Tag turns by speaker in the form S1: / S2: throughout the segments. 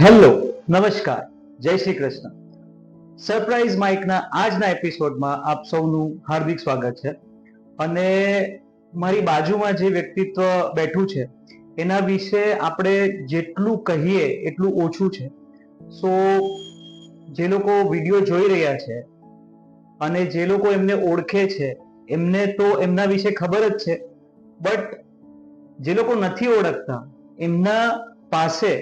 S1: Hello, નમસ્કાર, જય Shri Krishna. Surprise માઇકના આજના એપિસોડમાં આપ સૌનું હાર્દિક સ્વાગત છે. અને મારી બાજુમાં જે વ્યક્તિત્વ બેઠું છે એના વિશે આપણે જેટલું કહીએ એટલું ઓછું છે. સો જે લોકો વિડીયો જોઈ રહ્યા છે અને જે લોકો એમને ઓળખે છે એમને તો એમના વિશે ખબર જ છે, બટ જે લોકો નથી ઓળખતા એમના પાસે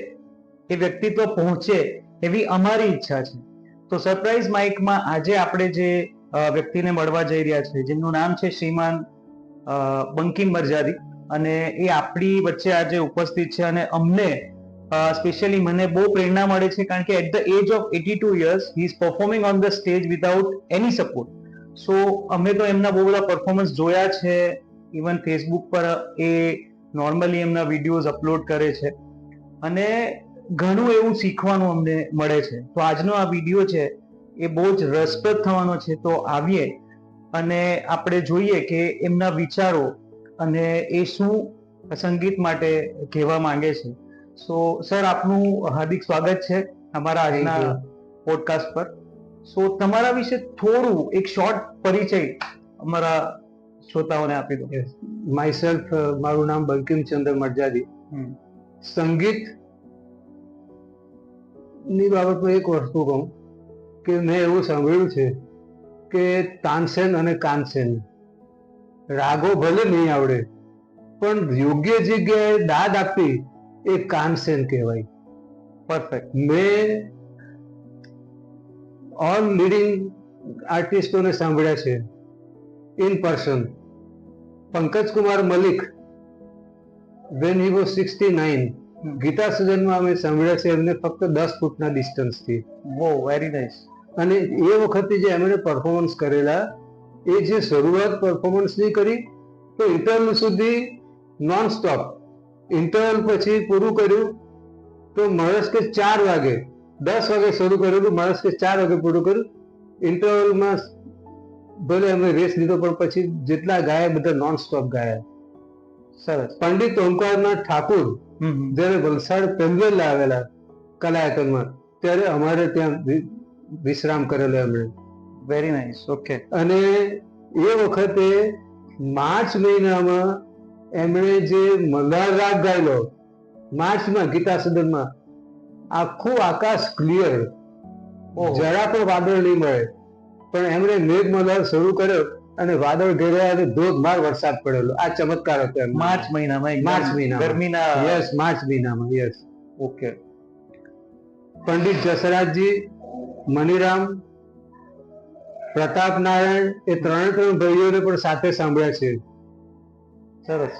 S1: એ વ્યક્તિત્વ પહોંચે એવી અમારી ઈચ્છા છે. તો સરપ્રાઈઝ માઇકમાં આજે આપણે જે વ્યક્તિને મળવા જઈ રહ્યા છે, જેમનું નામ છે શ્રીમાન બંકિમ મરજાદી, અને એ આપણી વચ્ચે આજે ઉપસ્થિત છે. અને અમને સ્પેશિયલી મને બહુ પ્રેરણા મળે છે, કારણ કે at the age of 82 years he is performing on the stage without any support. So અમે તો એમના બહુ બધા પરફોર્મન્સ જોયા છે. ઇવન ફેસબુક પર એ નોર્મલી એમના વિડીયોઝ અપલોડ કરે છે અને ઘણું એવું શીખવાનું અમને મળે છે. તો આજનો આ વિડીયો છે એ બહુ જ રસપ્રદ થવાનો છે. તો આવીએ અને આપણે જોઈએ કે એમના વિચારો અને એ શું સંગીત માટે કહેવા માંગે છે. સો સર, આપનું હાર્દિક સ્વાગત છે અમારા આજના પોડકાસ્ટ પર. સો તમારા વિશે થોડું એક શોર્ટ પરિચય અમારા શ્રોતાઓને આપી દો.
S2: માયસેલ્ફ, મારું નામ બંકિમચંદ્ર મરજાદી. સંગીત ની બાબતમાં એક વસ્તુ કહું કે મેં એવું સાંભળ્યું છે કે તાનસેન અને કાનસેન રાગો ભલે નહીં આવડે પણ યોગ્ય જગ્યાએ દાદ આપી એ કાનસેન કહેવાય.
S1: પરફેક્ટ.
S2: મેં ઓલ લીડિંગ આર્ટિસ્ટોને સાંભળ્યા છે in person. Pankaj Kumar Mallik, when he was 69, Geeta સદનમાં અમે સાંભળ્યા છે એમને ફક્ત 10 ફૂટના ડિસ્ટન્સથી.
S1: વો, વેરી નાઇસ.
S2: અને એ વખતે જે એમણે પરફોર્મન્સ કરેલા, એ જે શરૂઆત પરફોર્મન્સની કરી તો ઇન્ટરવલ સુધી નોન સ્ટોપ. ઇન્ટરવલ પછી પૂરું કર્યું તો માણસ કે 4 વાગે, 10 વાગે શરૂ કર્યું તો માણસ કે 4 વાગે પૂરું કર્યું. ઇન્ટરવલમાં ભલે અમે રેસ લીધો પણ પછી જેટલા ગાયા બધા નોન સ્ટોપ ગાયા.
S1: સરસ.
S2: પંડિત ઓમકારનાથ ઠાકુર જ્યારે વલસાડ પહેલી આવેલા કલાયતનમાં, ત્યારે અમારે ત્યાં વિશ્રામ કરેલો એમણે.
S1: Very nice. ઓકે.
S2: અને એ વખતે માર્ચ મહિનામાં એમણે જે મલ્હાર રાગ ગાયેલો, માર્ચમાં ગીતા સદનમાં, આખું આકાશ ક્લિયર, જરા પણ વાદળ નહીં મળે, પણ એમણે મેઘ મલ્હાર શરૂ કર્યો અને વાદળ ઘેરાયા અને ધોધમાર વરસાદ પડેલો. આ ચમત્કાર હતો એમનો.
S1: માર્ચ મહિનામાં,
S2: માર્ચ મહિનામાં,
S1: ગરમીના.
S2: યસ, માર્ચ મહિનામાં, યસ.
S1: ઓકે.
S2: પંડિત જસરાજજી, મનીરામ, પ્રતાપ નારાયણ, એ ત્રણ ભાઈઓને પણ સાથે સાંભળ્યા છે.
S1: સરસ.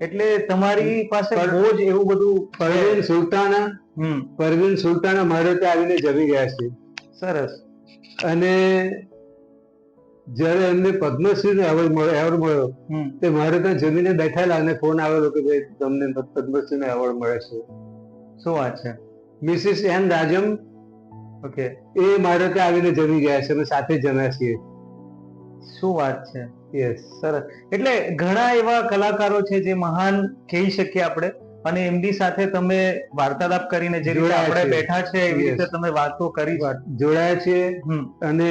S1: એટલે તમારી પાસે બહુ જ એવું બધું.
S2: પરવીન સુલતાના મારે ત્યાં આવીને જમી ગયા છે.
S1: સરસ.
S2: અને જયારે એમને પદ્મશ્રી એવોર્ડ મળ્યો તે મારે ત્યાં જમીને બેઠેલા અને ફોન આવેલો કે ભાઈ તમને પદ્મશ્રી નો એવોર્ડ મળે છે.
S1: શું વાત છે.
S2: મિસિસ એન રાજમ,
S1: ઓકે,
S2: એ મારે ત્યાં આવીને જમી ગયા છે. અમે સાથે જમ્યા છીએ.
S1: શું વાત છે.
S2: યસ.
S1: સરસ. એટલે ઘણા એવા કલાકારો છે જે મહાન કહી શકીએ આપણે, અને એમની સાથે તમે વાર્તાલાપ કરીને જે રીતે આપણે બેઠા છે એવી રીતે તમે વાતો કરી,
S2: જોડાયા છે અને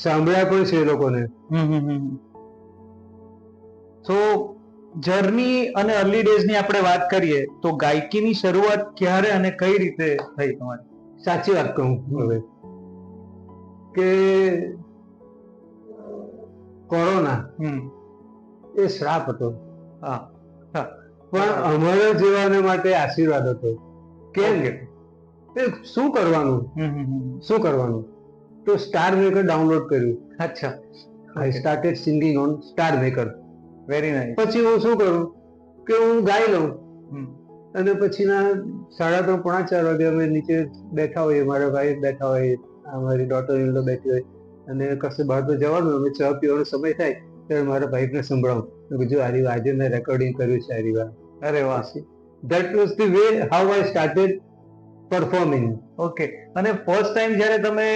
S2: સાંભળ્યા પણ છે એ લોકોને.
S1: તો જર્ની અને અર્લી ડેઝ ની આપણે વાત કરીએ તો ગાયકીની શરૂઆત ક્યારે અને કઈ રીતે થઈ તમારી?
S2: સાચી વાત કહું હવે કે કોરોના એ શ્રાપ હતો.
S1: હા,
S2: પણ અમારા જેવાને માટે આશીર્વાદ હતો. કેમ કે શું કરવાનું, તો સ્ટાર મેકર ડાઉનલોડ કર્યું.
S1: અચ્છા.
S2: I started singing on star maker.
S1: Very nice.
S2: પછી હું શું કરું કે હું ગાઈ લઉં અને પછીના 3:30 પોણા 4 વાગે અમે નીચે બેઠા હોઈએ, મારા ભાઈ બેઠા હોય, અમારી ડોટર ઇન લો બેઠી હોય, અને કશે બહાર તો જવાનું, અમે ચા પીવાનો સમય થાય ત્યારે મારા ભાઈને સંભળાવું જો આજે મેં રેકોર્ડિંગ કર્યું છે આ.
S1: અરે વાહ.
S2: That was the way how I started performing.
S1: Okay. અને ફર્સ્ટ ટાઈમ જ્યારે તમે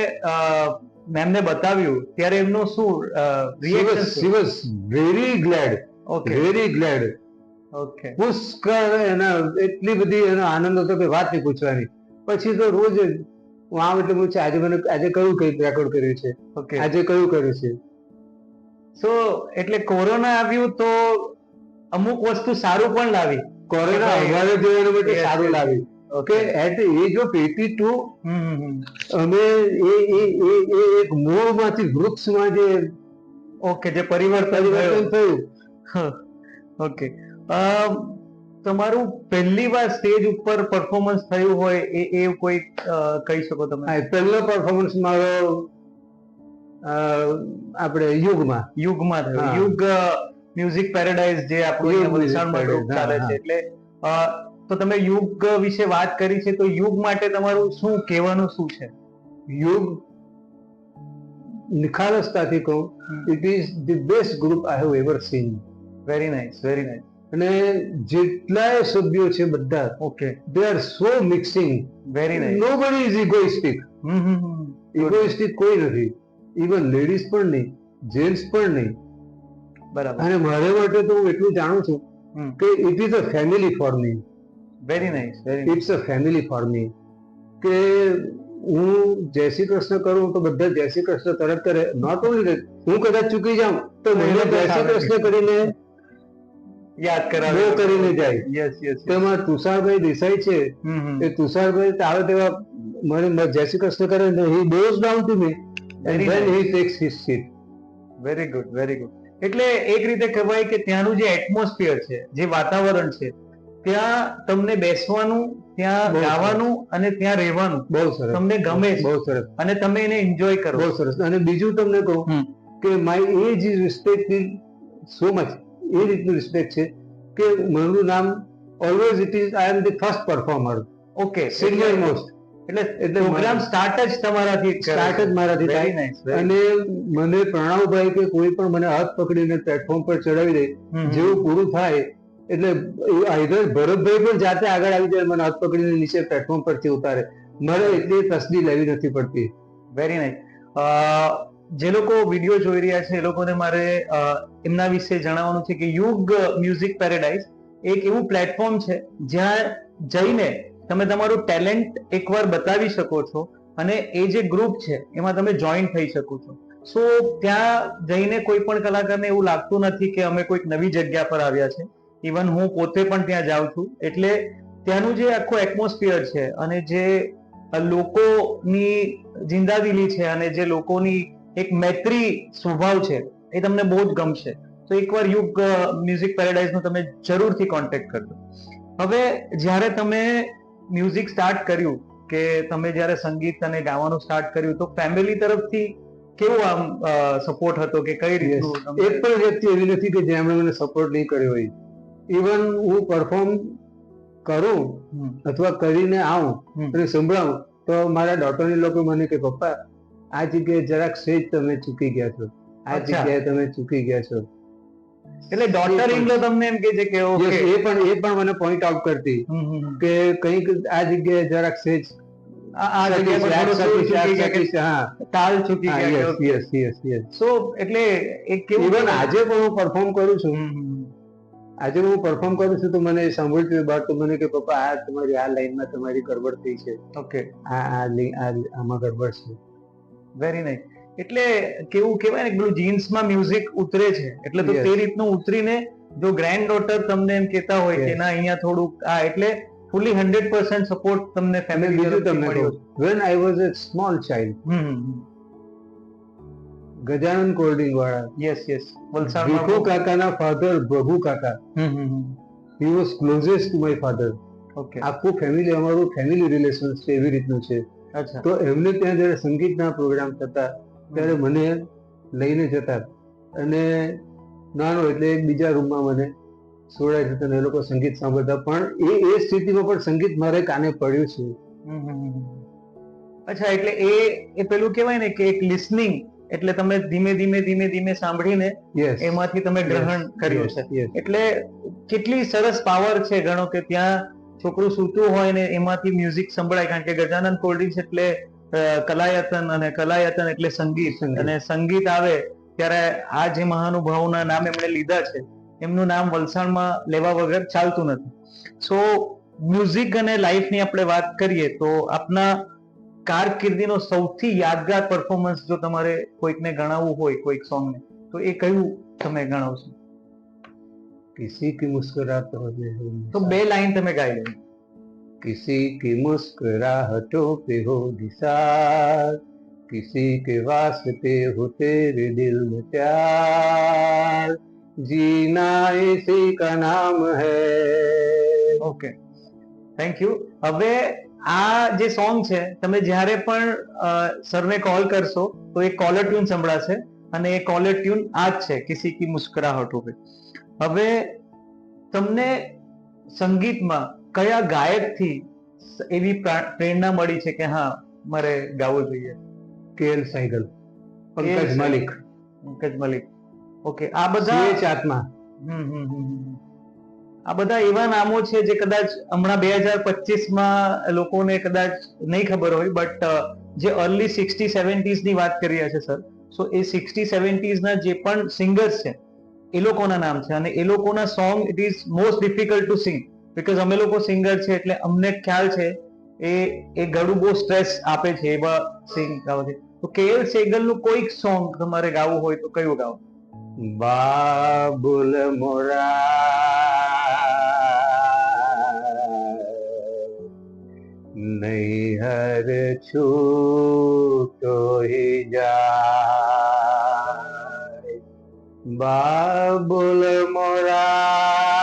S1: મેમને બતાવ્યું ત્યારે એમનું શું reaction?
S2: She was very glad.
S1: Okay.
S2: Very glad.
S1: Okay.
S2: પુષ્કળ એના એટલી બધી એનો આનંદ હતો કે વાત નહીં પૂછવાની. પછી તો રોજ જ હું આમ એટલે પૂછે આજે કયું કઈ રેકોર્ડ કર્યું છે,
S1: ઓકે.
S2: આજે કયું કર્યું છે.
S1: સો એટલે કોરોના આવ્યું તો અમુક વસ્તુ સારું પણ લાવી.
S2: કોરોના
S1: ભાઈ,
S2: અમારે જોવાનું માટે
S1: yes,
S2: સારું
S1: yes.
S2: લાવ્યું કે
S1: okay.
S2: At the age of 82 અમે એ એક મૂળમાંથી વૃક્ષમાં જે
S1: ઓકે, જે પરિવર્તન
S2: પરિવર્તન
S1: થયું.
S2: થયું.
S1: ઓકે. તમારું પહેલી વાર સ્ટેજ ઉપર પરફોર્મન્સ થયું હોય એ કોઈ કહી શકો તમે?
S2: આ પહેલો પરફોર્મન્સ મારો આપણે યુગમાં
S1: યુગમાં થયું.
S2: હા.
S1: યુગ મ્યુઝિક પેરેડાઇઝ જે આપણું
S2: યુગ
S1: અહીંયા વલસાડમાં
S2: Music
S1: ગ્રુપ ચાલે
S2: Paradise,
S1: છે. એટલે તો તમે યુગ વિશે વાત કરી છે, તો યુગ માટે તમારું શું કહેવાનું શું છે?
S2: યુગ નિખાલસતાથી કહું, it is the best group I have ever scene.
S1: Very nice, very nice.
S2: અને જેટલાય સભ્યો છે બધા,
S1: okay,
S2: they are so mixing.
S1: Very nice.
S2: Nobody is egoistic. Egoistic કોઈ નથી, ઇવન લેડીઝ પણ નહીં, જેન્ટ્સ પણ નહીં.
S1: બરાબર.
S2: અને મારે માટે તો હું એટલું જાણું છું કે it is a family for me.
S1: Very nice, very nice.
S2: It's a family for me. કે હું જય શ્રી કૃષ્ણ કરું તો બધા જય શ્રી કૃષ્ણ તરત કરે. નોટ ઓનલી દેટ, હું કદાચ ચૂકી જાઉં તો મને જય શ્રી કૃષ્ણ કરીને
S1: યાદ કરાવે.
S2: બહુ કરીને જાય.
S1: Yes, yes.
S2: તેમાં તુષારભાઈ દેસાઈ છે, એ તુષારભાઈ આવે તેવા મને જય શ્રી કૃષ્ણ કરે, he bows down to me and
S1: Very
S2: then
S1: nice.
S2: He takes his seat.
S1: Very good, very good. એટલે એક રીતે કહેવાય કે ત્યાંનું જે એટમોસ્ફિયર છે, જે વાતાવરણ છે, ત્યાં તમને બેસવાનું, ત્યાં
S2: બહુ સરસ.
S1: ગાવાનું અને ત્યાં રહેવાનું
S2: બહુ સરસ,
S1: તમને ગમે છે.
S2: બહુ સરસ,
S1: અને તમે એને એન્જોય કરો.
S2: બહુ સરસ. અને બીજું તમને કહું કે my age is respected so much. એ રીતનું રિસ્પેક્ટ છે કે મારું નામ always it is I am the first performer,
S1: okay.
S2: Senior most.
S1: એટલે પ્રોગ્રામ સ્ટાર્ટ જ તમારાથી
S2: સ્ટાર્ટ જ મારાથી
S1: વેરી
S2: થાય.
S1: નાઇસ.
S2: અને મને પ્રણવભાઈ કે કોઈ પણ મને હાથ પકડીને પ્લેટફોર્મ પર ચડાવી દે, જેવું પૂરું થાય એટલે આઈધર ભરતભાઈ પણ જાતે આગળ આવી જાય, મને હાથ પકડીને નીચે પ્લેટફોર્મ પરથી ઉતારે. મારે એટલી તસદી લેવી નથી પડતી.
S1: Very nice. જે લોકો વિડીયો જોઈ રહ્યા છે એ લોકોને મારે એમના વિશે જણાવવાનું છે કે યુગ મ્યુઝિક પેરેડાઇઝ એક એવું પ્લેટફોર્મ છે જ્યાં જઈને તમે તમારું ટેલેન્ટ એકવાર બતાવી શકો છો અને એ જે ગ્રુપ છે એમાં તમે જોઈન થઈ શકો છો. સો ત્યાં જઈને કોઈ પણ કલાકારને એવું લાગતું નથી કે અમે કોઈક નવી જગ્યા પર આવ્યા છે. ઇવન હું પોતે પણ ત્યાં જાઉં છું. એટલે ત્યાંનું જે આખું એટમોસ્ફિયર છે અને જે લોકોની જિંદાદિલી છે અને જે લોકોની એક મૈત્રી સ્વભાવ છે એ તમને બહુ જ ગમશે. તો એકવાર યુગ મ્યુઝિક પેરેડાઇઝનો તમે જરૂરથી કોન્ટેક્ટ કરજો. હવે જ્યારે તમે મ્યુઝિક સ્ટાર્ટ કર્યું, કે તમે જ્યારે સંગીત અને ગાવાનું સ્ટાર્ટ કર્યું, તો ફેમિલી તરફથી કેવો આમ સપોર્ટ હતો કે કઈ રીતનું?
S2: એક પણ વ્યક્તિ એવી નથી કે જેમણે મને સપોર્ટ નહીં કર્યો હોય. ઇવન હું પરફોર્મ કરું અથવા કરીને આવું અને સંભળાવું તો મારા ડોટરની લોકો મને કે પપ્પા આ જગ્યાએ જરાક સેજ તમે ચૂકી ગયા છો, આ જગ્યાએ તમે ચૂકી ગયા છો.
S1: એટલે ડોટર ઇન લો તમને એમ કે છે કે ઓકે,
S2: Yes, એ પણ મને પોઈન્ટ આઉટ કરતી કે કંઈક આ જગ્યાએ જરાક સેજ
S1: આ જગ્યા પર થોડું સુર ચૂકી ગયા કે
S2: હા,
S1: તાલ ચૂકી ગયા કે
S2: યસ યસ યસ.
S1: સો એટલે એક કેવું
S2: ઇવન આજે પણ હું પરફોર્મ કરું છું, આજે હું પરફોર્મ કરું છું તો મને સાંભળ્યું બાદ તો મને કે પપ્પા આ તમારી આ લાઈનમાં તમારી ગડબડ થઈ છે,
S1: ઓકે,
S2: આમાં ગડબડ છે.
S1: Very nice. એટલે કેવું કહેવાય ને, પેલું જીન્સમાં મ્યુઝિક ઉતરે છે એટલે તો તે રીતનું ઉતરીને જો ગ્રેન્ડ ડોટર તમને એમ કહેતા હોય કે ના અહીંયા થોડુંક આ, એટલે ફૂલી 100% સપોર્ટ તમને ફેમિલી
S2: બીજું તમને
S1: મળ્યો.
S2: કહું, when I was a small child, Gajanan કોલ્ડિંગ વાળા,
S1: યસ યસ,
S2: ભીખુ
S1: વલસાડમાં.
S2: કાકાના ફાધર પ્રભુ કાકા, he was closest to my father.
S1: Okay,
S2: આખું ફેમિલી, અમારું ફેમિલી રિલેશન છે એવી રીતનું છે.
S1: અચ્છા.
S2: તો એમને ત્યાં જ્યારે સંગીતના પ્રોગ્રામ થતા ત્યારે મને લઈને જતા, અને નાનો એટલે એક બીજા રૂમમાં મને સોડાઈ જતા અને એ લોકો સંગીત સાંભળતા. પણ એ સ્થિતિમાં પણ સંગીત મારે કાને પડ્યું છે.
S1: અચ્છા, એટલે એ પેલું કહેવાય ને કે એક લિસનિંગ, એટલે તમે ધીમે ધીમે ધીમે ધીમે સાંભળીને
S2: Yes.
S1: એમાંથી તમે ગ્રહણ કર્યું છે.
S2: Yes.
S1: એટલે કેટલી સરસ પાવર છે. ગણો કે ત્યાં છોકરું સૂતું હોય ને એમાંથી મ્યુઝિક સંભળાય, કારણ કે ગજાનન કોલ્ડિંગ્સ એટલે કલાયતન, અને કલાયતન એટલે સંગીત, અને સંગીત આવે ત્યારે આ જે મહાનુભાવોના નામ એમણે લીધા છે એમનું નામ વલસાડમાં લેવા વગર ચાલતું નથી. સો મ્યુઝિક અને લાઈફની આપણે વાત કરીએ તો આપના કારકિર્દીનો સૌથી યાદગાર પરફોર્મન્સ જો તમારે કોઈકને ગણાવવું હોય કોઈક સોંગને, તો એ કયું તમે ગણાવશો?
S2: किसी की मुस्कुराहट हो
S1: તો બે લાઈન તમે ગાઈ લો.
S2: किसी की मुस्कुराहटों पे हो निसार, किसी के वास्ते हो तेरे दिल में प्यार, जीना इसी का नाम है.
S1: Okay, thank you. હવે આ જે સોંગ છે તમે જ્યારે પણ સરને કોલ કરશો તો એક કોલર ટ્યુન સંભળાશે અને એ કોલર ટ્યુન આ જ છે, કિસી કી મુસ્કરાહટો પે. હવે તમને સંગીતમાં કયા ગાયકથી એવી પ્રેરણા મળી છે કે હા મારે ગાવું જોઈએ?
S2: KL સહેગલ, પંકજ મલિક,
S1: પંકજ મલિક. ઓકે, આ બધા
S2: CH આત્મા.
S1: આ બધા એવા નામો છે જે કદાચ હમણાં 2025માં લોકોને કદાચ નહીં ખબર હોય, બટ જે અર્લી 60-70s ની વાત કરી રહ્યા છે સર, સો એ 60-70s ના જે પણ સિંગર્સ છે એ લોકોના નામ છે અને એ લોકોના song it is most difficult to sing, because અમે લોકો સિંગર છે એટલે અમને ખ્યાલ છે એ ગળું બહુ સ્ટ્રેસ આપે છે એવા સિંગ ગાવાથી. તો KL સહેગલનું કોઈક સોંગ તમારે ગાવું હોય તો કયું ગાવ?
S2: બાબુલ મોરા નૈહર છૂટો હી જાય, બાબુલ મોરા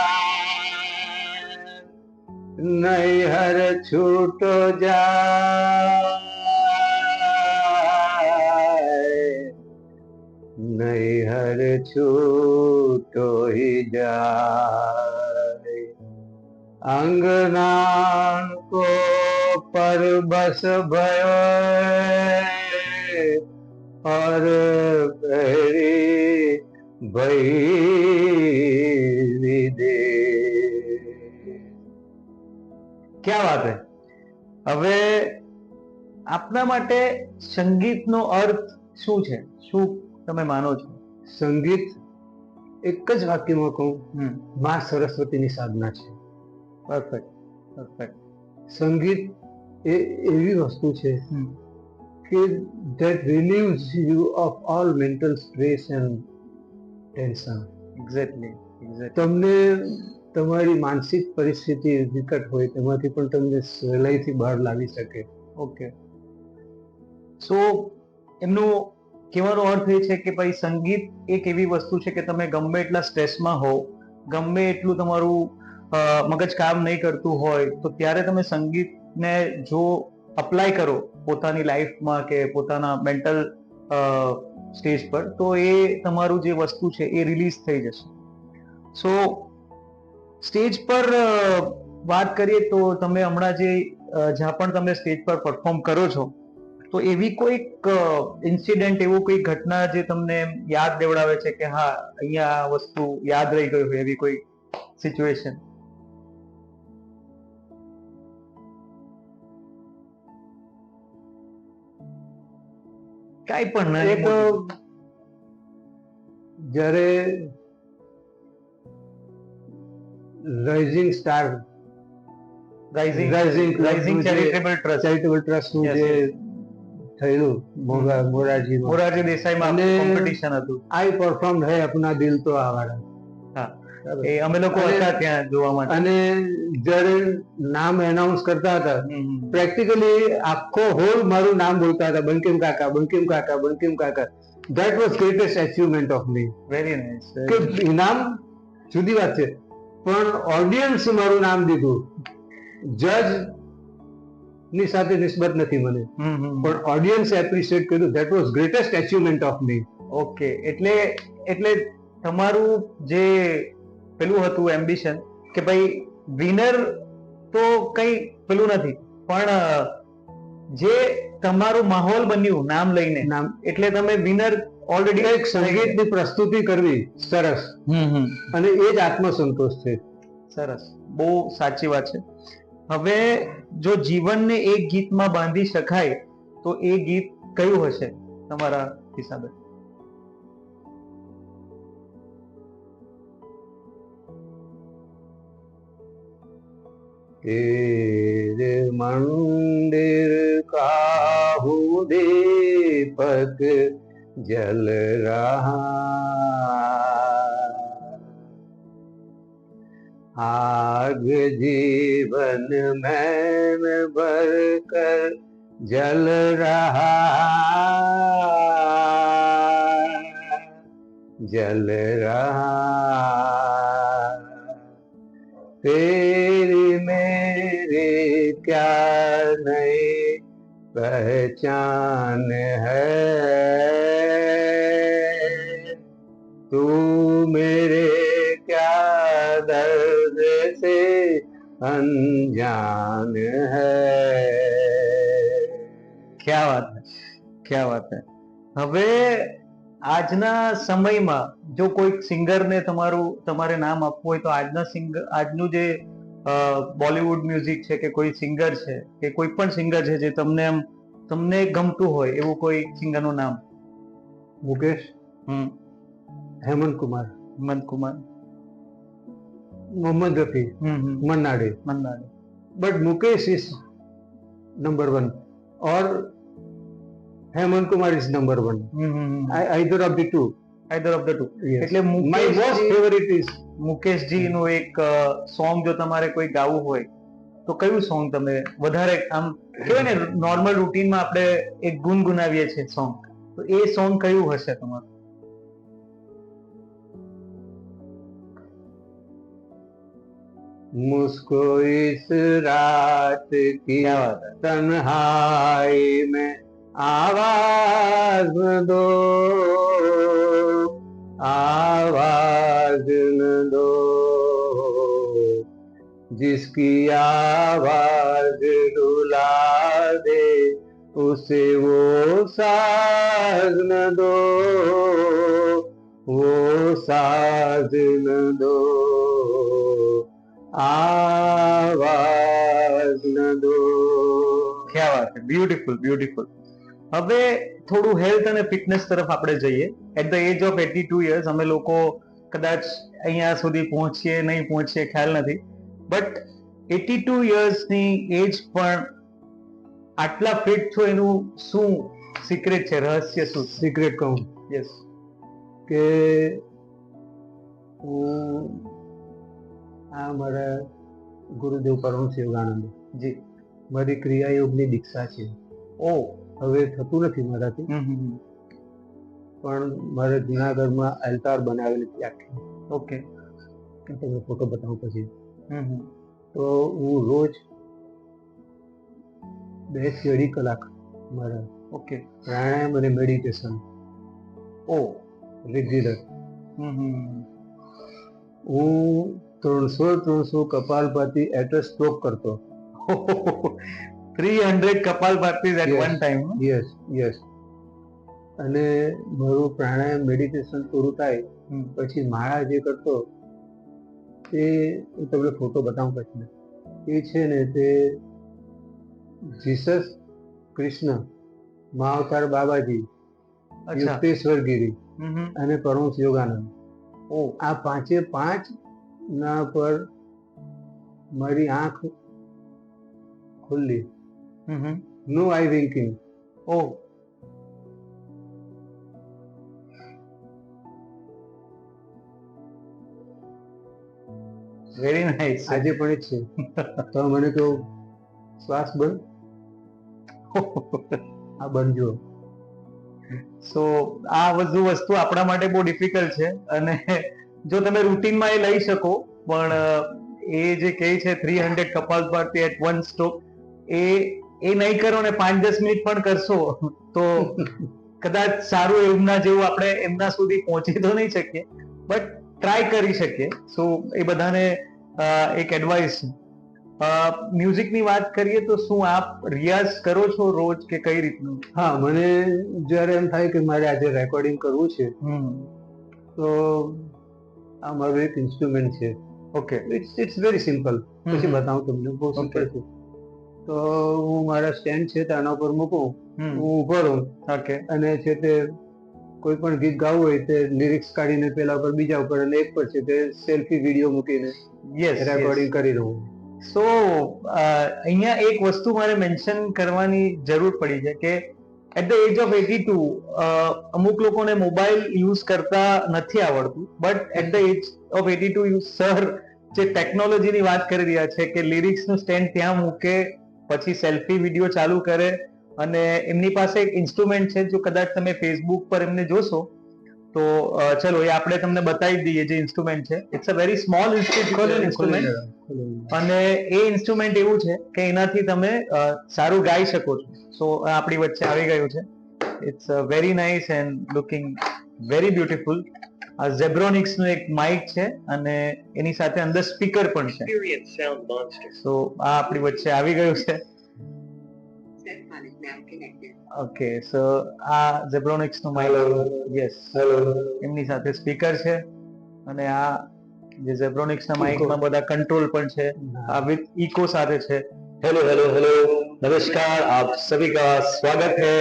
S2: નૈહર છૂટો જાય, નૈહર છૂટો હી જાય, અંગના કો પર બસ ભયો और बहरी भई दे.
S1: ક્યાં વાત હે. હવે આપના માટે સંગીતનો અર્થ શું છે? શું તમે માનો છો?
S2: સંગીત એક જ વાક્યમાં કહું, માં સરસ્વતીની સાધના છે.
S1: Perfect, perfect.
S2: સંગીત એ એવી વસ્તુ છે કે that relieves you of all mental stress and tension.
S1: Exactly, exactly.
S2: તમને તમારી માનસિક પરિસ્થિતિ વિકટ હોય તેમાંથી પણ તમને સહેલાઈથી બહાર લાવી શકે.
S1: ઓકે, સો એમનું કહેવાનો અર્થ એ છે કે ભાઈ સંગીત એક એવી વસ્તુ છે કે તમે ગમે એટલા સ્ટ્રેસમાં હો, ગમે એટલું તમારું મગજ કામ નહીં કરતું હોય તો ત્યારે તમે સંગીતને જો અપ્લાય કરો પોતાની લાઈફમાં કે પોતાના મેન્ટલ સ્ટેજ પર, તો એ તમારું જે વસ્તુ છે એ રિલીઝ થઈ જશે. સો સ્ટેજ પર વાત કરીએ તો તમે હમણાં જે જ્યાં પણ તમે સ્ટેજ પર પરફોર્મ કરો છો તો એવી કોઈક ઇન્સિડન્ટ, એવું કોઈ ઘટના જે તમને યાદ દેવડાવે છે કે હા અહીંયા આ વસ્તુ યાદ રહી ગઈ હોય, એવી કોઈ સિચ્યુએશન? કાંઈ પણ
S2: એક જ્યારે રાઇઝિંગ સ્ટાર
S1: રાઇઝિંગ ચેરિટેબલ
S2: ટ્રસ્ટનું
S1: Yes,
S2: જે
S1: yes.
S2: થયેલું
S1: મોરારજી દેસાઈમાં
S2: અને
S1: કોમ્પિટિશન હતું.
S2: આઈ પરફોર્મ હે અપના દિલ તો આવારા.
S1: હા, એ અમે લોકો
S2: અને-
S1: હતા ત્યાં જોવા માટે.
S2: અને જ્યારે નામ એનાઉન્સ કરતા હતા, પ્રેક્ટિકલી આખો હોલ મારું નામ બોલતા હતા, બંકિમ કાકા, બંકિમ કાકા, બંકિમ કાકા. That was greatest achievement of me.
S1: Very nice.
S2: કે ઇનામ જુદી વાત છે, પણ ઓડિયન્સ મારું નામ દીધું. જજ ની સાથે નિસ્બત નથી મને, પણ ઓડિયન્સ એપ્રિશિએટ કર્યું. That was greatest achievement of me.
S1: Okay, એટલે તમારું જે પેલું હતું એમ્બિશન કે ભાઈ વિનર તો કઈ પેલું નથી, પણ જે તમારું માહોલ બન્યું નામ લઈને,
S2: નામ
S1: એટલે તમે વિનર ઓલરેડી.
S2: એક સંગીતની પ્રસ્તુતિ કરવી સરસ, અને એ જ આત્મસંતોષ છે.
S1: સરસ, બહુ સાચી વાત છે. હવે જો જીવનને એક ગીતમાં બાંધી શકાય તો એ ગીત કયું હશે તમારા હિસાબે?
S2: तेरे मंदिर का हूँ दीपक जल रहा, आग जीवन में भर कर जल रहा, जल रहा, तेरी मेरी क्या नई पहचान है, तू मेरे क्या दर्द से अनजान है.
S1: ક્યા વાત હે, ક્યા વાત હે. હવે આજના સમયમાં જો કોઈ સિંગરને તમારે નામ આપવું હોય તો આજનું જે બોલિવૂડ મ્યુઝિક છે કે કોઈ સિંગર છે કે કોઈ પણ સિંગર છે જે તમને ગમતું હોય એવું કોઈ સિંગરનું નામ?
S2: Mukesh, Hemant Kumar,
S1: Hemant Kumar,
S2: Mohammed Rafi, Manna Dey.
S1: Manna Dey.
S2: But Mukesh is number one और Hemant Kumar is number one. either of the two.
S1: Either of the two.
S2: Yes.
S1: એટલે
S2: My most favorite is
S1: મુકેશજીનું એક સોંગ જો તમારે કોઈ ગાવું હોય તો કયું સોંગ તમે વધારે આમ કહેવાય ને નોર્મલ રૂટીનમાં આપણે એક ગુનગુનાવીએ છીએ સોંગ, તો એ સોંગ કયું હશે તમારું?
S2: मुझको इस रात की तन्हाई में आवाज न दो, आवाज न दो, जिसकी आवाज रुला दे उसे वो साज न दो, वो साज न दो, आवाज न दो.
S1: ક્યા વાત છે, બ્યુટીફુલ બ્યુટીફુલ. હવે થોડું હેલ્થ અને ફિટનેસ તરફ આપણે જઈએ. At the age of 82 years અમે લોકો કદાચ અહીંયા સુધી પહોંચીએ નહીં પહોંચીએ ખ્યાલ નથી, બટ 82 yearsની એજ પણ આટલા ફિટ છો એનું શું સિક્રેટ છે, રહસ્ય શું?
S2: સિક્રેટ કહું
S1: યસ.
S2: કે હું આ મારા ગુરુદેવ પરમહંસ યોગાનંદ
S1: જી
S2: મારી ક્રિયાયોગની દીક્ષા છે.
S1: ઓ
S2: હવે થતું નથી મારાથી, પણ મારે જુનાગઢમાં અલતાર બનાવેલી છે આખી.
S1: ઓકે.
S2: તમને ફોટો બતાવું પછી. તો હું રોજ 2 થી 2.5 કલાક મારા
S1: ઓકે
S2: પ્રાણાયામ અને મેડિટેશન
S1: ઓ
S2: રેગ્યુલર. હું 300 કપાલભાતિ એટ અ સ્ટ્રોક કરતો.
S1: 300 kapalbhati at one time.
S2: Yes yes. અને મારું પ્રાણાયામ મેડિટેશન પૂરું થાય પછી માળા જે કરતો તે હું તમને ફોટો બતાવું પછી. એ છે ને તે જીસસ, કૃષ્ણ, મહાઅવતાર બાબાજી, યુક્તેશ્વર ગિરી અને પરમહંસ યોગાનંદ, આ 5 ના પર મારી આંખ ખુલ્લી, નો આઈ વિંકિંગ.
S1: ઓ વેરી નાઇસ.
S2: આજે પણ જ છે. તો મને કહું શ્વાસ બંધ, આ બનજો.
S1: સો આ બધું વસ્તુ આપણા માટે બહુ ડિફિકલ્ટ છે, અને જો તમે રૂટીનમાં એ લઈ શકો, પણ એ જે કહે છે 300 કપાલભાતિ એટ વન સ્ટ્રોક, એ નહીં કરો ને 5-10 મિનિટ પણ કરશો તો કદાચ સારું એમના જેવું આપણે એમના સુધી પહોંચી તો નહીં શકીએ, બટ ટ્રાય કરી શકીએ. સો એ બધાને એક એડવાઇસ. મ્યુઝિકની વાત કરીએ તો શું આપ રિયાઝ કરો છો રોજ કે કઈ રીતનું?
S2: હા, મને જ્યારે એમ થાય કે મારે આજે રેકોર્ડિંગ કરવું છે તો આ મારું એક ઇન્સ્ટ્રુમેન્ટ છે.
S1: ઓકે.
S2: It's very simple. પછી બતાવું તમને, બહુ સિમ્પલ છે. તો હું મારા સ્ટેન્ડ છે તેના ઉપર મૂકું, હું ઉભો રહું, અને છે તે કોઈ પણ ગીત ગાવું હોય તે લિરિક્સ કાઢીને પેલા ઉપર બીજા ઉપર અને એક પર છે તે સેલ્ફી વિડીયો મૂકીને રેકોર્ડિંગ કરી રહું.
S1: સો અહીંયા એક વસ્તુ મારે મેન્શન કરવાની જરૂર પડી છે કે એટ ધ એજ ઓફ 82 અમુક લોકોને મોબાઈલ યુઝ કરતા નથી આવડતું, but at the age of 82 sir જે ટેકનોલોજીની વાત કરી રહ્યા છે કે લિરિક્સનું સ્ટેન્ડ ત્યાં મૂકે, પછી સેલ્ફી વિડીયો ચાલુ કરે, અને એમની પાસે એક ઇન્સ્ટ્રુમેન્ટ છે, જો કદાચ તમે ફેસબુક પર એમને જોશો તો ચલો એ આપણે તમને બતાવી દઈએ જે ઇન્સ્ટ્રુમેન્ટ છે. It's a very small instrument, અને એ ઇન્સ્ટ્રુમેન્ટ એવું છે કે એનાથી તમે સારું ગાઈ શકો છો. સો આપણી વચ્ચે આવી ગયું છે. It's very nice and looking very beautiful. આ ઝેબ્રોનિક્સ નું એક માઇક છે અને એની સાથે અંદર સ્પીકર પણ છે. સો આ આપણી વચ્ચે આવી ગયું છે. ઓકે, સો આ ઝેબ્રોનિક્સ નું માઇક, યસ, એમની સાથે સ્પીકર છે, અને આ જે ઝેબ્રોનિક્સ ના માઇકમાં બધા कंट्रोल પણ છે, આ વિથ इको સાથે છે. हेलो हेलो हेलो, नमस्कार, आप सभी का स्वागत है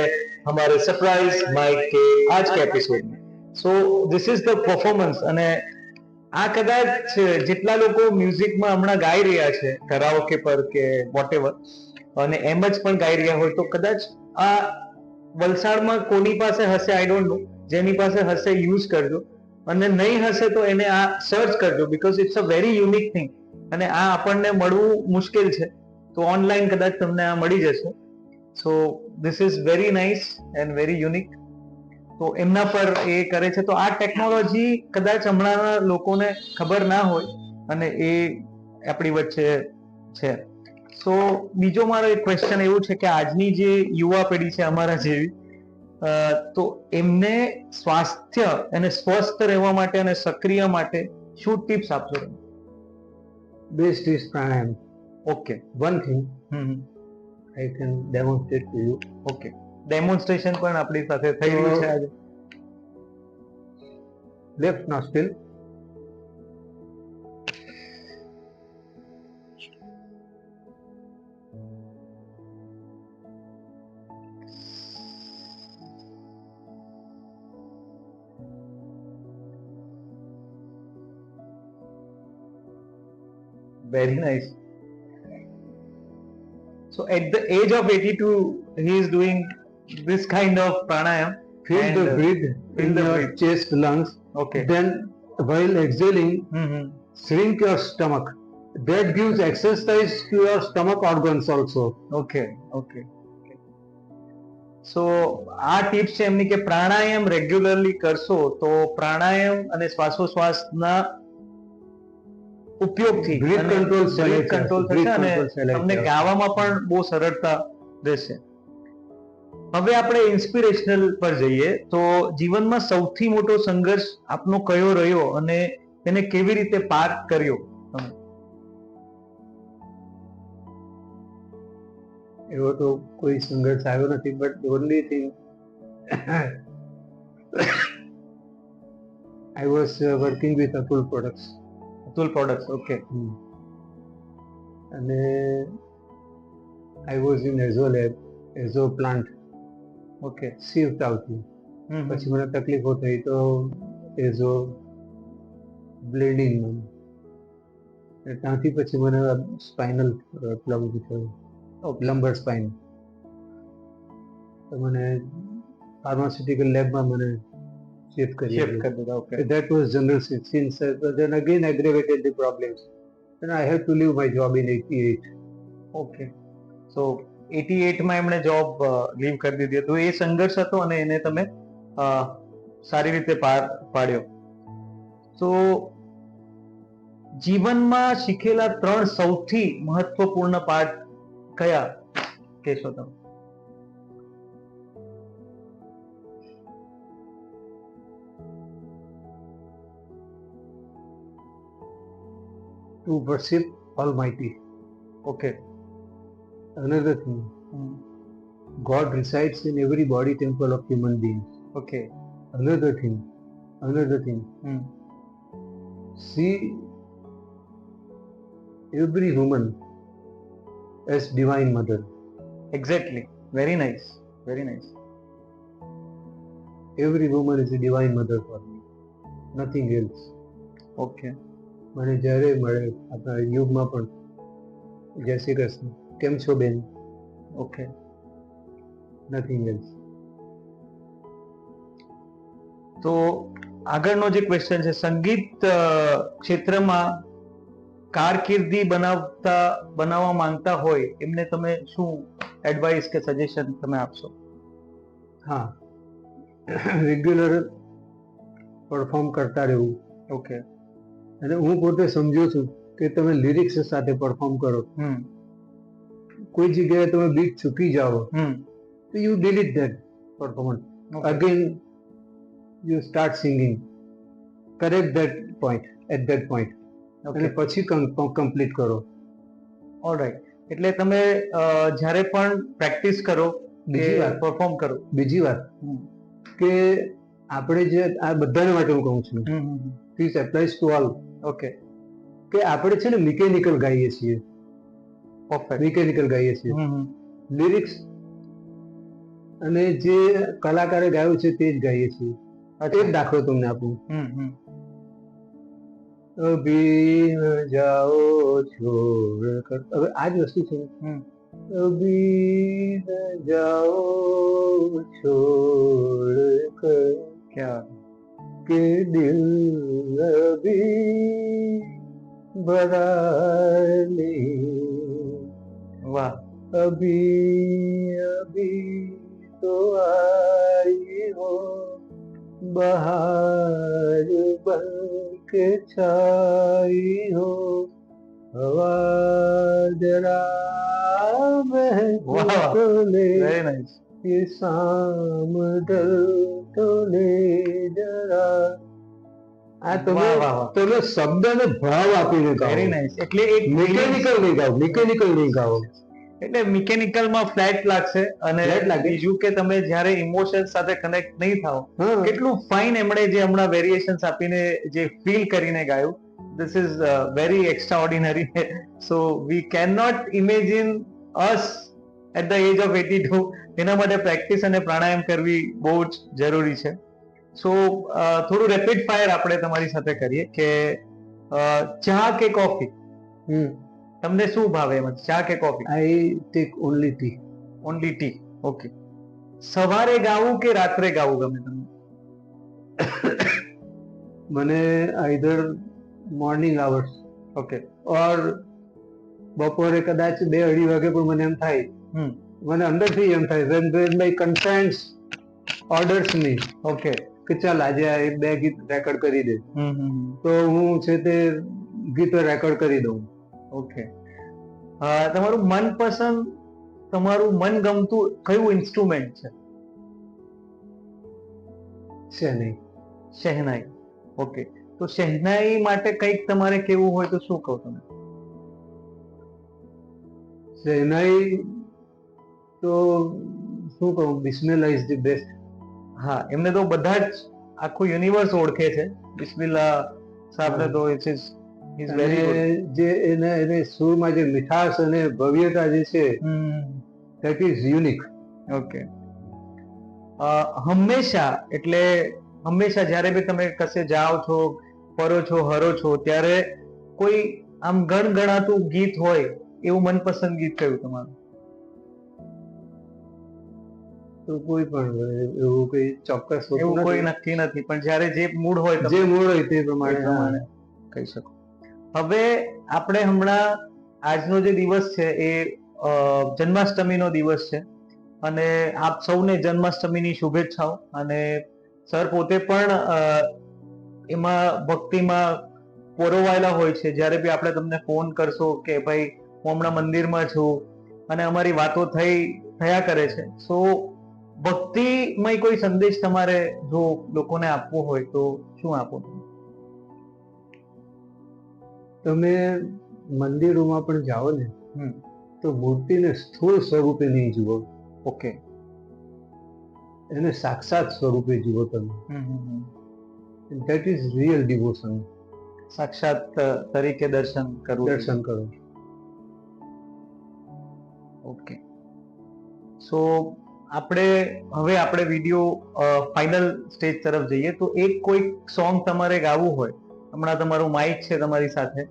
S1: हमारे सरप्राइज माइक के आज के एपिसोड में. So this is the performance. અને આ કદાચ જેટલા લોકો મ્યુઝિકમાં હમણાં ગાઈ રહ્યા છે કરાઓકે પર કે વોટેવર, અને એમ જ પણ ગાઈ રહ્યા હોય, તો કદાચ આ વલસાડમાં કોની પાસે હશે આઈ ડોન્ટ નો, જેની પાસે હશે યુઝ કરજો, અને નહીં હશે તો એને આ સર્ચ કરજો, because it's a very unique thing, અને આ આપણને મળવું મુશ્કેલ છે, તો ઓનલાઈન કદાચ તમને આ મળી જશે. So this is very nice and very unique. તો એમના પર એ કરે છે. તો આ ટેકનોલોજી કદાચ હમણાંના લોકોને ખબર ના હોય, અને એ આપણી વચ્ચે છે. સો બીજો મારો એક ક્વેશ્ચન એવું છે કે આજની જે યુવા પેઢી છે અમારા જેવી, તો એમને સ્વાસ્થ્ય અને સ્વસ્થ રહેવા માટે અને સક્રિય માટે શું ટિપ્સ આપશો?
S2: Best is pranayam.
S1: Okay.
S2: One thing I can demonstrate to you.
S1: Okay, demonstration પણ આપણી સાથે થઈ રહ્યું છે આજે.
S2: Left nostril,
S1: Very nice. So at the age of 82, he is doing this kind of pranayam.
S2: feel
S1: And,
S2: the breath
S1: feel
S2: in
S1: the
S2: your
S1: breath.
S2: chest, lungs.
S1: Okay.
S2: Then while exhaling,
S1: Mm-hmm.
S2: shrink your stomach. That gives exercise to your stomach organs also.
S1: Okay okay. So આ tips છે એમની કે પ્રાણાયામ regularly કરશો તો પ્રાણાયામ અને શ્વાસોશ્વાસના ઉપયોગથી
S2: Breath control
S1: breadth control થશે, અને
S2: ચલાય
S1: તમને
S2: છે.
S1: ગાવામાં પણ બહુ સરળતા રહેશે. હવે આપણે ઇન્સ્પિરેશનલ પર જઈએ તો જીવનમાં સૌથી મોટો સંઘર્ષ આપનો કયો રહ્યો અને તેને કેવી રીતે પાર કર્યો?
S2: એવો તો કોઈ સંઘર્ષ આવ્યો નથી, but the only thing I was working with Atul products.
S1: Atul products. Okay.
S2: અને I was in Azo lab, Azo plant,
S1: okay.
S2: shift આવતી. પછી મને તકલીફો થઈ તો Azo બ્લીડિંગ, ત્યાંથી પછી મને સ્પાઇનલ પ્લગ થયું, લંબર સ્પાઇન. તો મને ફાર્માસ્યુટિકલ લેબમાં મને શિફ્ટ કરી.
S1: દીધા. Okay.
S2: That was general since then again aggravated the problems. And I had to leave my job in 88.
S1: Okay. સો 88 માં એમણે જોબ લીવ કરી દીધી. તો એ સંઘર્ષ હતો અને એને તમે સારી રીતે પાર પાડ્યો. તો જીવનમાં શીખેલા 3 સૌથી મહત્વપૂર્ણ પાઠ કયા કહેશો તમે?
S2: To worship Almighty.
S1: Okay.
S2: Another thing, God resides in every body temple of human beings.
S1: Okay.
S2: Another thing, see every woman as divine mother.
S1: Exactly. Very nice. Very nice.
S2: Every woman is a divine mother for me. Nothing else.
S1: Okay.
S2: મને જ્યારે મળે આપણા યુગમાં પણ જય શ્રી કૃષ્ણ. કેમ છો બેન?
S1: ઓકે.
S2: Nothing else.
S1: તો આગળનો જે ક્વેશ્ચન છે, સંગીત ક્ષેત્રમાં કારકિર્દી બનાવવા માંગતા હોય એમને તમે શું એડવાઇસ કે સજેશન તમે આપશો?
S2: હા, રેગ્યુલર પરફોર્મ કરતા રહેવું.
S1: ઓકે.
S2: અને હું પોતે સમજુ છું કે તમે લિરિક્સ સાથે પરફોર્મ કરો. કોઈ જગ્યાએ તમે બીટ ચૂકી જાઓ તો you delete that performance. Again you start singing. Correct that point eight that point. અને પછી કમ્પ્લીટ કરો.
S1: ઓલરાઈટ. એટલે તમે જ્યારે પણ પ્રેક્ટિસ કરો,
S2: બીજી વાત
S1: પરફોર્મ કરો,
S2: બીજી વાત કે આપણે જે આ બધાને માટે હું કહું છું, this applies to all.
S1: Okay.
S2: કે આપણે છે ને મિકેનિકલ ગાઈએ છીએ. મિકેનિકલ ગાઈએ છીએ. લિરિક્સ અને જે કલાકારે ગાયું છે તે જ ગાઈએ છીએ. એક દાખલો તમને આપું. અભી ન જાઓ છોડ કર. હવે આ જ વસ્તુ છે. અભી ન જાઓ છોડ કર
S1: ક્યાં
S2: કે દિલ અભી ભરા નહીં.
S1: વાહ.
S2: અભી અભી તો આઈ હો બહાર બન के छाई हो हवा जरा महक तो ले ये शाम ढल तो ले जरा. આ તમે શબ્દને ભાવ આપીને ગાઓ.
S1: Very nice. એટલે એક
S2: મિકેનિકલ નહીં ગાઓ, મિકેનિકલ નહીં ગાઓ.
S1: એટલે મિકેનિકલમાં ફ્લેટ લાગશે. અને બીજું કે તમે જ્યારે ઇમોશન સાથે કનેક્ટ નહીં થાઓ, કેટલું ફાઇન એમણે જે હમણાં વેરિએશન્સ આપીને જે ફીલ કરીને ગાયું, this is very extraordinary. So we can not imagine us at the age of 82. એના માટે પ્રેક્ટિસ અને પ્રાણાયામ કરવી બહુ જ જરૂરી છે. સો થોડું રેપિડ ફાયર આપણે તમારી સાથે કરીએ કે ચા કે કોફી? તમને શું ભાવે એમાં, ચા કે coffee?
S2: I take only T.
S1: Only T. Okay. સવારે ગાવું કે રાત્રે ગાવું ગમે તમને?
S2: મને આઈધર મોર્નિંગ આવર્સ.
S1: ઓકે.
S2: ઓર બપોરે કદાચ 2-2:30 વાગે પણ મને એમ થાય, મને અંદરથી એમ થાય when my conscience orders me.
S1: Okay.
S2: કે ચાલ આજે આ 1-2 ગીત રેકોર્ડ કરી દે, તો હું છે તે ગીતો રેકોર્ડ કરી દઉં.
S1: ઓકે. તમારું મનપસંદ, તમારું મનગમતું કયું ઇન્સ્ટ્રુમેન્ટ છે?
S2: શહેનાઈ.
S1: શહેનાઈ. ઓકે. તો શહેનાઈ માટે કંઈક તમારે કેવું હોય તો શું કહો તમે?
S2: શહેનાઈ તો શું કહું, બિસ્મિલ્લાહ ઇઝ ધી બેસ્ટ.
S1: હા, એમને તો બધા જ આખું યુનિવર્સ ઓળખે છે. બિસ્મિલ્લાહ સાહેબને તો ઇટ ઇઝ
S2: જે એને સુરમાં જે મીઠાશ અને ભવ્યતા જે છે, ધેટ ઇઝ યુનિક.
S1: ઓકે. હંમેશા જ્યારે બી તમે કશે જાઓ છો, ફરો છો, હરો છો, ત્યારે કોઈ આમ ગણગણાતું ગીત હોય એવું મનપસંદ ગીત કયું તમારું?
S2: તો કોઈ પણ એવું કોઈ ચોક્કસ
S1: એવું કોઈ નક્કી નથી, પણ જ્યારે જે મૂડ હોય
S2: તે પ્રમાણે
S1: કહી શકો. હવે આપણે હમણાં આજનો જે દિવસ છે એ જન્માષ્ટમીનો દિવસ છે, અને આપ સૌને જન્માષ્ટમીની શુભેચ્છાઓ. અને સર પોતે પણ એમાં ભક્તિમાં પોરવાયેલા હોય છે. જ્યારે બી આપણે તમને ફોન કરશો કે ભાઈ હું હમણાં મંદિરમાં છું, અને અમારી વાતો થયા કરે છે. સો ભક્તિમય કોઈ સંદેશ તમારે જો લોકોને આપવો હોય તો શું આપો?
S2: તમે મંદિરોમાં પણ જાઓ ને તો મૂર્તિને સ્થૂળ સ્વરૂપે નહીં જુઓ.
S1: ઓકે.
S2: એને સાક્ષાત સ્વરૂપે જુઓ તમે. That is real devotion.
S1: સાક્ષાત તરીકે દર્શન કરો. ઓકે. સો આપણે વિડીયો ફાઇનલ સ્ટેજ તરફ જઈએ. તો એક કોઈ સોંગ તમારે ગાવું હોય, હમણાં તમારું માઇક છે તમારી સાથે,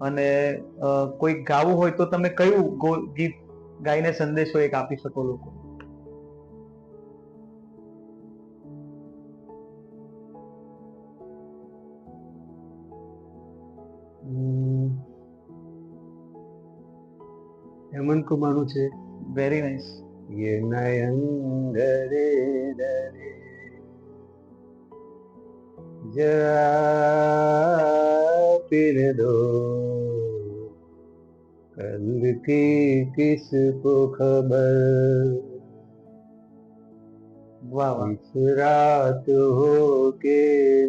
S1: અને કોઈક ગાવું હોય તો તમે કયું ગીત ગાઈને સંદેશો એક આપી શકો લોકો?
S2: હેમંત કુમારનું છે,
S1: વેરી નાઇસ.
S2: ये नयन डरे डरे जरा पीने दो, कल की किसको खबर,
S1: વાહ વાહ.
S2: इस रात हो के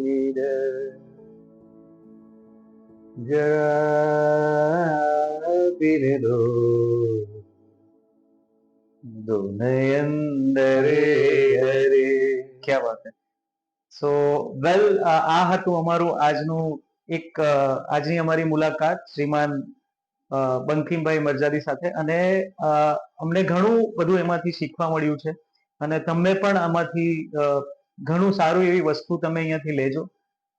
S2: निडर, जरा पीने दो,
S1: दो नयन डरे डरे. ક્યા વાત હે. સો વેલ, આ હતું અમારું આજનું આજની અમારી મુલાકાત શ્રીમાન બંકિમભાઈ મરજાદી સાથે, અને અમને ઘણું બધું એમાંથી શીખવા મળ્યું છે, અને તમને પણ આમાંથી ઘણું સારું એવી વસ્તુ તમે અહીંયાથી લેજો.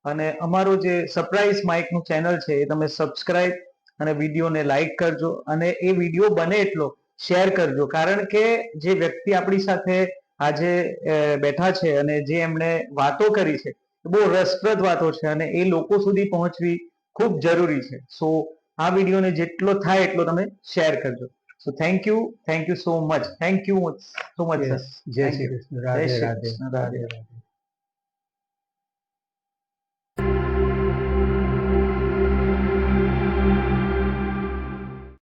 S1: અને અમારું જે સરપ્રાઈઝ માઇકનું ચેનલ છે એ તમે સબસ્ક્રાઇબ અને વિડીયોને લાઈક કરજો, અને એ વિડીયો બને એટલો શેર કરજો, કારણ કે જે વ્યક્તિ આપણી સાથે આજે બેઠા છે અને જે એમણે વાતો કરી છે, બહુ રસપ્રદ વાતો છે, અને એ લોકો સુધી પહોંચવી ખૂબ જરૂરી છે. સો આ વિડીયોને જેટલો થાય એટલો તમે શેર કરજો. So thank you so much. Thank you so much sir.
S2: જય શ્રી કૃષ્ણ. રાધે
S1: જય શ્રી
S2: રાધે.
S1: કૃષ્ણ. રાધે રાધે.